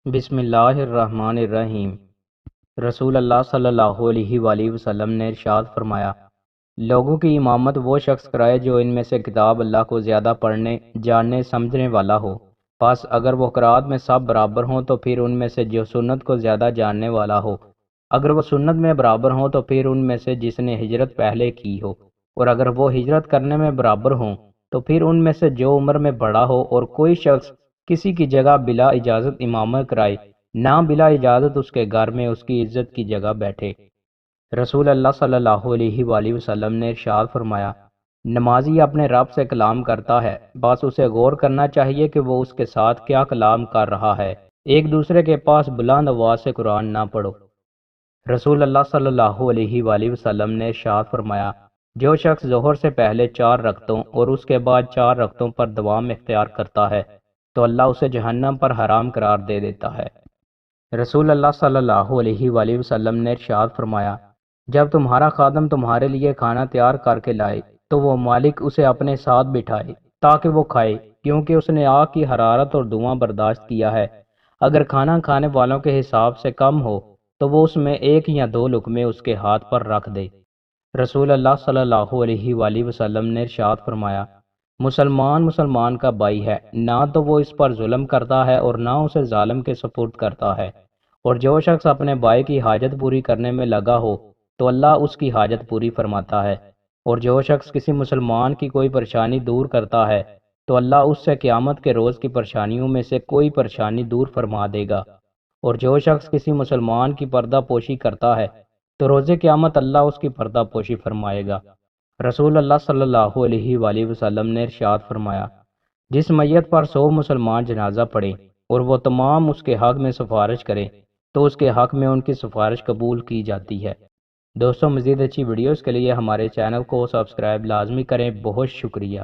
بسم اللہ الرحمن الرحیم۔ رسول اللہ صلی اللہ علیہ وآلہ وسلم نے ارشاد فرمایا، لوگوں کی امامت وہ شخص کرائے جو ان میں سے کتاب اللہ کو زیادہ پڑھنے، جاننے، سمجھنے والا ہو۔ بس اگر وہ قرات میں سب برابر ہوں تو پھر ان میں سے جو سنت کو زیادہ جاننے والا ہو۔ اگر وہ سنت میں برابر ہوں تو پھر ان میں سے جس نے ہجرت پہلے کی ہو، اور اگر وہ ہجرت کرنے میں برابر ہوں تو پھر ان میں سے جو عمر میں بڑا ہو۔ اور کوئی شخص کسی کی جگہ بلا اجازت امامت کرائے، نہ بلا اجازت اس کے گھر میں اس کی عزت کی جگہ بیٹھے۔ رسول اللہ صلی اللہ علیہ وآلہ وسلم نے ارشاد فرمایا، نمازی اپنے رب سے کلام کرتا ہے، بس اسے غور کرنا چاہیے کہ وہ اس کے ساتھ کیا کلام کر رہا ہے۔ ایک دوسرے کے پاس بلند آواز سے قرآن نہ پڑھو۔ رسول اللہ صلی اللہ علیہ وآلہ وسلم نے ارشاد فرمایا، جو شخص ظہر سے پہلے 4 رکعتوں اور اس کے بعد 4 رکعتوں پر دوام اختیار کرتا ہے تو اللہ اسے جہنم پر حرام قرار دے دیتا ہے۔ رسول اللہ صلی اللہ علیہ وآلہ وسلم نے ارشاد فرمایا، جب تمہارا خادم تمہارے لیے کھانا تیار کر کے لائے تو وہ مالک اسے اپنے ساتھ بٹھائے تاکہ وہ کھائے، کیونکہ اس نے آگ کی حرارت اور دھواں برداشت کیا ہے۔ اگر کھانا کھانے والوں کے حساب سے کم ہو تو وہ اس میں 1 یا 2 لقمے اس کے ہاتھ پر رکھ دے۔ رسول اللہ صلی اللہ علیہ وآلہ وسلم نے ارشاد فرمایا، مسلمان کا بھائی ہے، نہ تو وہ اس پر ظلم کرتا ہے اور نہ اسے ظالم کے سپرد کرتا ہے۔ اور جو شخص اپنے بھائی کی حاجت پوری کرنے میں لگا ہو تو اللہ اس کی حاجت پوری فرماتا ہے، اور جو شخص کسی مسلمان کی کوئی پریشانی دور کرتا ہے تو اللہ اس سے قیامت کے روز کی پریشانیوں میں سے کوئی پریشانی دور فرما دے گا۔ اور جو شخص کسی مسلمان کی پردہ پوشی کرتا ہے تو روز قیامت اللہ اس کی پردہ پوشی فرمائے گا۔ رسول اللہ صلی اللہ علیہ وآلہ وسلم نے ارشاد فرمایا، جس میت پر 100 مسلمان جنازہ پڑھیں اور وہ تمام اس کے حق میں سفارش کریں تو اس کے حق میں ان کی سفارش قبول کی جاتی ہے۔ دوستوں، مزید اچھی ویڈیوز کے لیے ہمارے چینل کو سبسکرائب لازمی کریں۔ بہت شکریہ۔